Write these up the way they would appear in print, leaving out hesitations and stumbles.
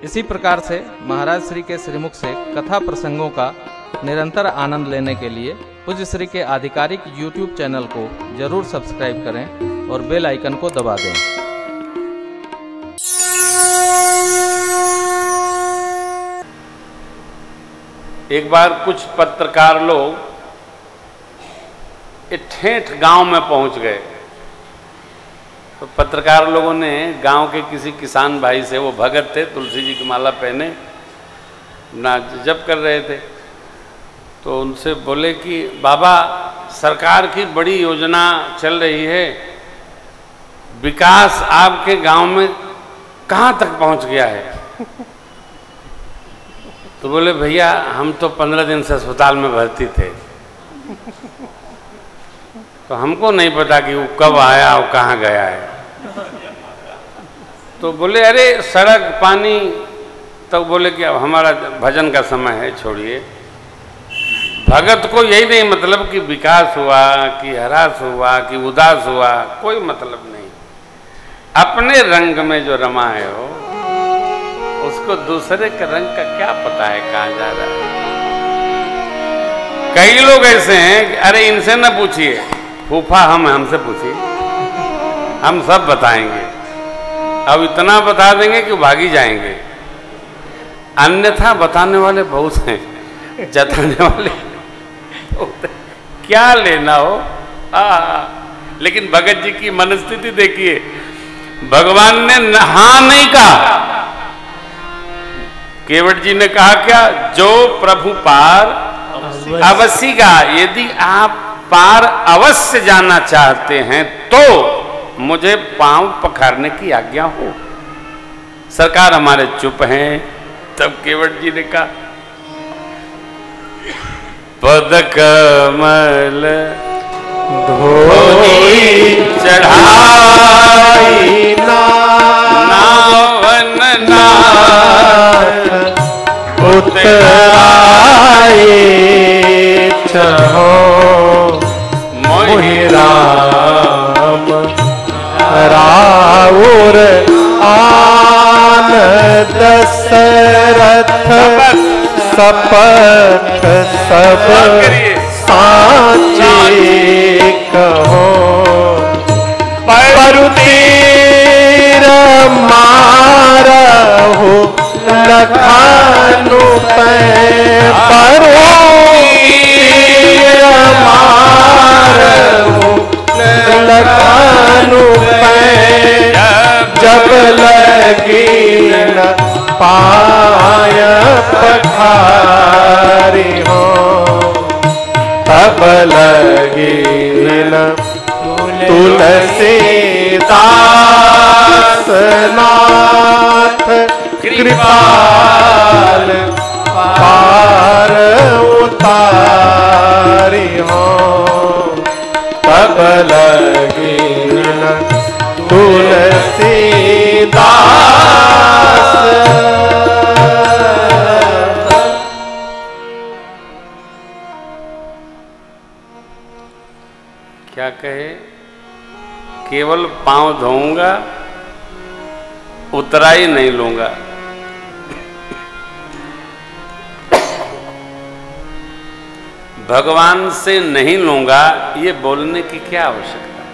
इसी प्रकार से महाराज श्री के श्रीमुख से कथा प्रसंगों का निरंतर आनंद लेने के लिए पूज्य श्री के आधिकारिक YouTube चैनल को जरूर सब्सक्राइब करें और बेल आइकन को दबा दें। एक बार कुछ पत्रकार लोग ठेठ गांव में पहुंच गए, तो पत्रकार लोगों ने गांव के किसी किसान भाई से, वो भगत थे, तुलसी जी की माला पहने ना जप कर रहे थे, तो उनसे बोले कि बाबा सरकार की बड़ी योजना चल रही है, विकास आपके गांव में कहाँ तक पहुंच गया है? तो बोले भैया हम तो 15 दिन से अस्पताल में भर्ती थे, तो हमको नहीं पता कि वो कब आया और कहाँ गया है। तो बोले अरे सड़क पानी, तो बोले कि अब हमारा भजन का समय है, छोड़िए। भगत को यही नहीं मतलब कि विकास हुआ, कि हरास हुआ, कि उदास हुआ, कोई मतलब नहीं। अपने रंग में जो रमा है हो, उसको दूसरे के रंग का क्या पता है कहाँ जा रहा है। कई लोग ऐसे हैं कि अरे इनसे न पूछिए, फूफा हमसे पूछिए, हम सब बताएंगे। अब इतना बता देंगे कि भागी जाएंगे। अन्यथा बताने वाले बहुत हैं, जताने वाले क्या लेना हो। लेकिन भगत जी की मनस्थिति देखिए, भगवान ने हाँ नहीं कहा। केवट जी ने कहा क्या? जो प्रभु पार अवश्य गा, यदि आप पार अवश्य जाना चाहते हैं तो मुझे पांव पखारने की आज्ञा हो। सरकार हमारे चुप हैं। तब केवट जी ने कहा पद कमल धोई चढ़ाई नावन नाथ उतराए चहो मोहि राम राउर आन दशरथ सपथ सब साचे कहो परु तीर मारहु लखानु पै परु तीर मारहु लखानु पै जब लगी न पाय पखारी हो तब लगी न तुलसीदास नाथ कृपाल पार उतारी हो तब लगी न तुलसीदास। क्या कहे? केवल पांव धोऊंगा, उतराई नहीं लूंगा। भगवान से नहीं लूंगा, ये बोलने की क्या आवश्यकता है?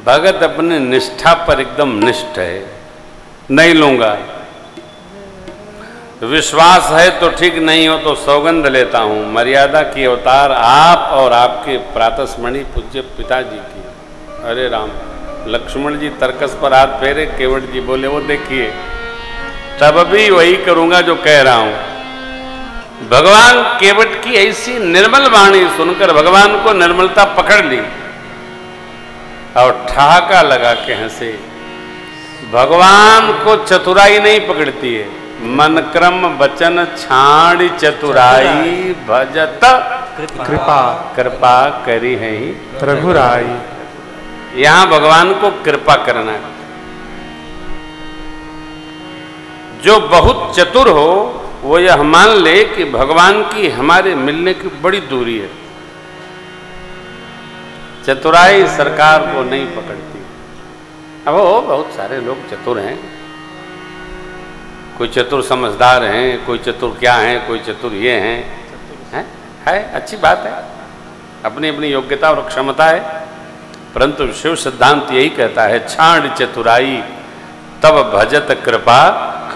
भगत अपने निष्ठा पर एकदम निष्ठ है। नहीं लूंगा, विश्वास है तो ठीक, नहीं हो तो सौगंध लेता हूं। मर्यादा की अवतार आप और आपके प्रातस्मरणीय पूज्य पिताजी की। अरे राम, लक्ष्मण जी तर्कस पर हाथ फेरे, केवट जी बोले वो देखिए, तब भी वही करूंगा जो कह रहा हूं। भगवान केवट की ऐसी निर्मल वाणी सुनकर भगवान को निर्मलता पकड़ ली और ठहाका लगा के हंसे। भगवान को चतुराई नहीं पकड़ती है। मन क्रम वचन छाड़ी चतुराई भजत कृपा कृपा करी है रघुराई। यहां भगवान को कृपा करना है। जो बहुत चतुर हो वो यह मान ले कि भगवान की हमारे मिलने की बड़ी दूरी है। चतुराई सरकार को नहीं पकड़ती। अब वो बहुत सारे लोग चतुर हैं, कोई चतुर समझदार हैं, कोई चतुर क्या हैं, कोई चतुर ये हैं, है अच्छी बात है, अपनी अपनी योग्यता और क्षमता है। परंतु शिव सिद्धांत यही कहता है, छाण चतुराई तब भजत कृपा।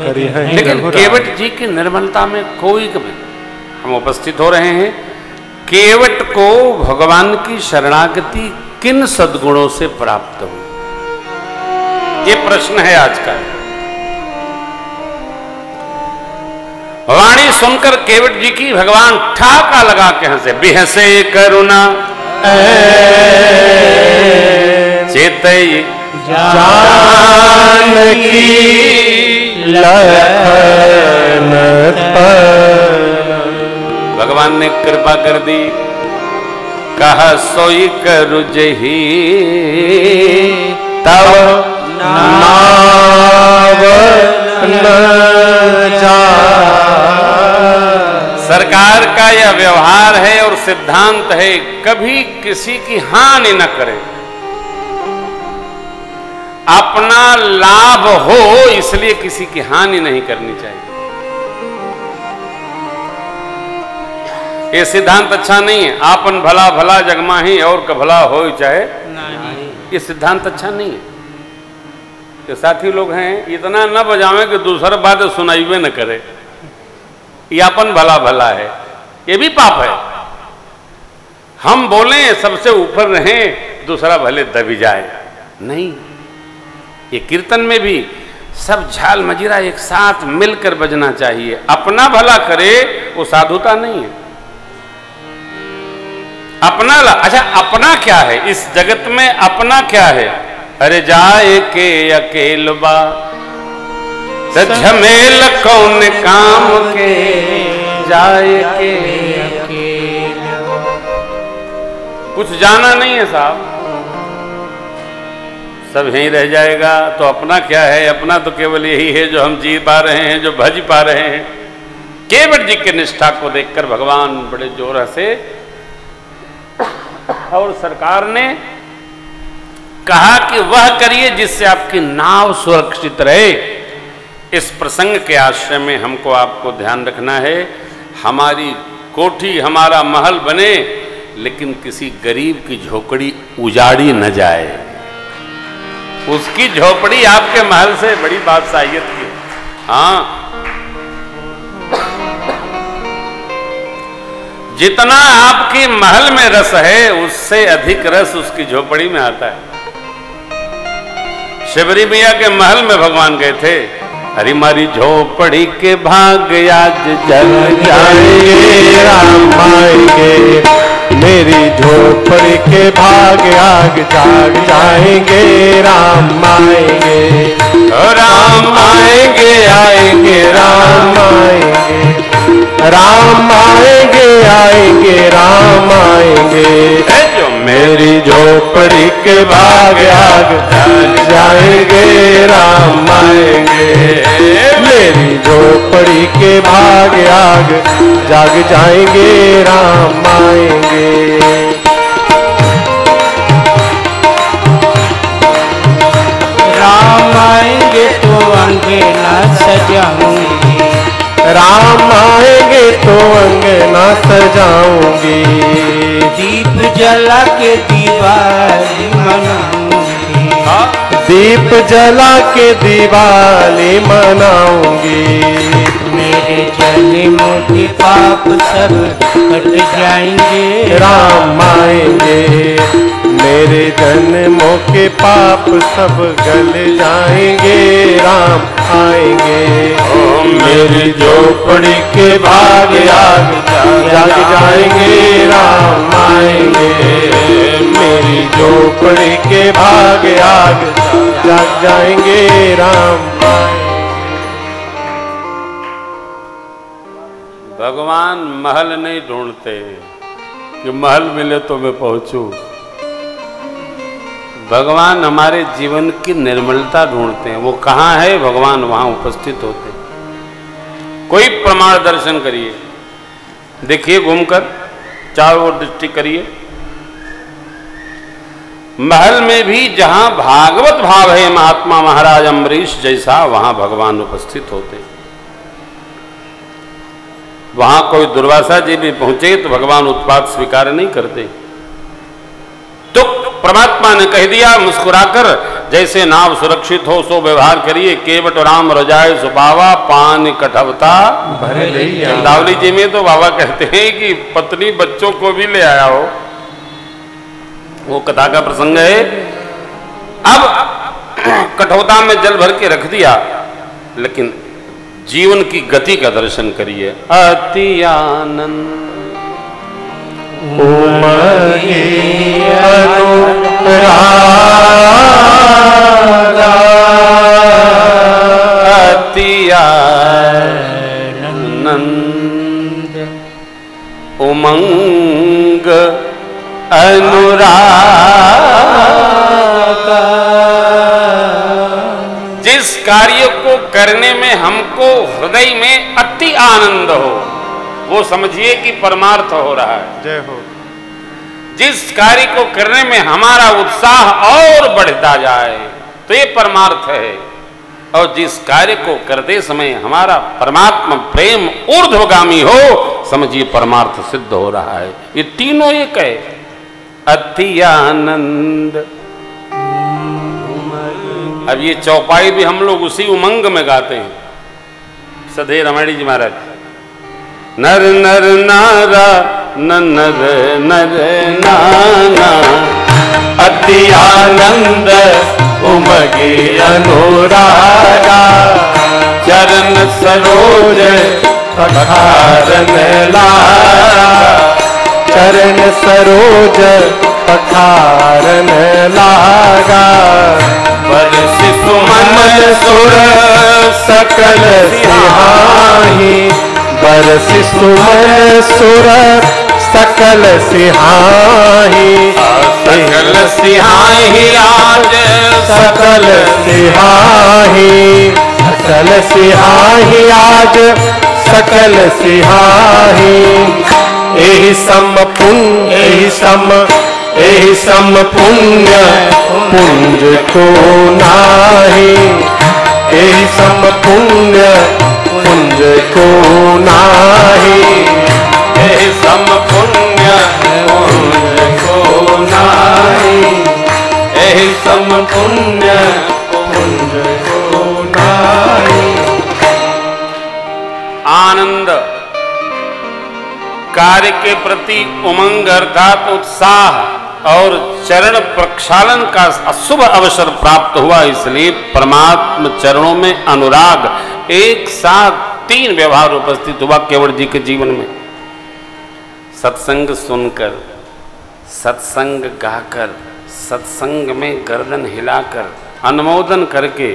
लेकिन केवट जी की निर्मलता में कोई कभी, हम उपस्थित हो रहे हैं, केवट को भगवान की शरणागति किन सद्गुणों से प्राप्त हुई, ये प्रश्न है आज का। वाणी सुनकर केवट जी की भगवान ठाका लगा के हंसे, बिहसे करुणा चेतई जानकी लखन भगवान ने कृपा कर दी, कहा सोई करु जही तब नाव न जा। सरकार का यह व्यवहार है और सिद्धांत है, कभी किसी की हानि न करें, अपना लाभ हो इसलिए किसी की हानि नहीं करनी चाहिए। ये सिद्धांत अच्छा नहीं है। आपन भला भला जगमाही और का भला हो चाहे नहीं, ये सिद्धांत अच्छा नहीं है। ये साथी लोग हैं, इतना न बजावे कि दूसरा बात सुनाइवे न करे, ये अपन भला भला है, ये भी पाप है। हम बोले सबसे ऊपर रहें, दूसरा भले दबी जाए, नहीं। ये कीर्तन में भी सब झाल मजीरा एक साथ मिलकर बजना चाहिए। अपना भला करे वो साधुता नहीं है। अपना अच्छा, अपना क्या है इस जगत में, अपना क्या है? अरे जाए के अकेलबा झमेल कौन काम के, जाए के कुछ जाना नहीं है साहब, सब यहीं रह जाएगा। तो अपना क्या है? अपना तो केवल यही है जो हम जी पा रहे हैं, जो भज पा रहे हैं। केवट जी के निष्ठा को देखकर भगवान बड़े जोर से, और सरकार ने कहा कि वह करिए जिससे आपकी नाव सुरक्षित रहे। इस प्रसंग के आश्रय में हमको आपको ध्यान रखना है, हमारी कोठी हमारा महल बने, लेकिन किसी गरीब की झोपड़ी उजाड़ी न जाए। उसकी झोपड़ी आपके महल से बड़ी बादशाहियत की। हाँ, जितना आपके महल में रस है उससे अधिक रस उसकी झोपड़ी में आता है। शिवरी मैया के महल में भगवान गए थे। हरी मारी झोपड़ी के भाग आज जल जाएंगे, राम आएंगे, मेरी झोपड़ी के भाग आग जाग जाएंगे, राम आएंगे, राम आएंगे, आएंगे राम आएंगे, राम आएंगे, आएंगे राम आएंगे, जो मेरी झोपड़ी के भाग आग जाग जाएंगे, राम आएंगे, मेरी झोपड़ी के भाग आग जाग जाएंगे, राम आएंगे। राम आएंगे तो अंगना सजाऊंगी, राम आएंगे तो अंगना सजाऊंगी, दीप जला के दिवाली मनाऊंगी, दीप जला के दिवाली मनाऊंगी, मेरे जन्मों के पाप सब कट जाएंगे, राम आएंगे, मेरे जन्मों के पाप सब गल जाएंगे, राम आएंगे, मेरी झोपड़ी के भाग आग जाग जाएंगे, राम आएंगे, मेरी झोपड़ी के भाग आग जाग जाएंगे, राम आएंगे। भगवान महल नहीं ढूंढते कि महल मिले तो मैं पहुंचूं। भगवान हमारे जीवन की निर्मलता ढूंढते हैं। वो कहाँ है? भगवान वहां उपस्थित होते हैं। कोई प्रमाण दर्शन करिए, देखिए घूमकर, चारों ओर दृष्टि करिए, महल में भी जहां भागवत भाव है महात्मा महाराज अम्बरीश जैसा, वहां भगवान उपस्थित होते। वहां कोई दुर्वासा जी भी पहुंचे तो भगवान उत्पात स्वीकार नहीं करते। तो परमात्मा ने कह दिया मुस्कुराकर, जैसे नाव सुरक्षित हो सो व्यवहार करिए, केवट राम रजाए सुपावा पान कठवता भरे लइया। चंदावली जी में तो बाबा कहते हैं कि पत्नी बच्चों को भी ले आया हो, वो कथा का प्रसंग है। अब कठौता में जल भर के रख दिया, लेकिन जीवन की गति का दर्शन करिए। अति आनंद उमगे अनुरागा, अति आनंद उमंग अनुरागा। जिस कार्य को करने में हमको हृदय में अति आनंद हो, वो समझिए कि परमार्थ हो रहा है। जय हो। जिस कार्य को करने में हमारा उत्साह और बढ़ता जाए तो ये परमार्थ है, और जिस कार्य को करते समय हमारा परमात्मा प्रेम ऊर्ध्वगामी हो, समझिए परमार्थ सिद्ध हो रहा है। ये तीनों एक है। अति आनंद, अब ये चौपाई भी हम लोग उसी उमंग में गाते हैं। सधे रमणी जी महाराज, नर नर नारा नर नर नाना, अति आनंद उमगे अनुरागा, चरण सरोज पठारन लागा, चरण सरोज पठारन लागा। बरसि सुमन सुर सकल सिहाही, बरसि सुमन सुर सकल सिहाही, सकल सिहाही आज सकल सिहाही, सकल सिहाही आज सकल सिहाही। एहि सम पुण्य, एहि सम पुण्य पुंज को नाही, एहि सम पुण्य पुंज को नाही, एहि सम पुण्य पुंज को नाही, एहि सम पुण्य पुंज को नाही। आनंद, कार्य के प्रति उमंग अर्थात उत्साह और चरण प्रक्षालन का शुभ अवसर प्राप्त हुआ, इसलिए परमात्मा चरणों में अनुराग, एक साथ 3 व्यवहार उपस्थित हुआ केवट जी के जीवन में। सत्संग सुनकर, सत्संग गाकर, सत्संग में गर्दन हिलाकर, अनुमोदन करके,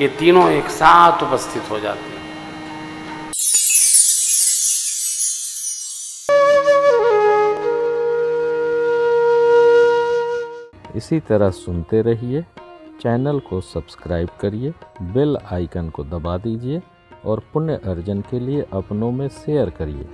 ये तीनों एक साथ उपस्थित हो जाते हैं। इसी तरह सुनते रहिए, चैनल को सब्सक्राइब करिए, बेल आइकन को दबा दीजिए और पुण्य अर्जन के लिए अपनों में शेयर करिए।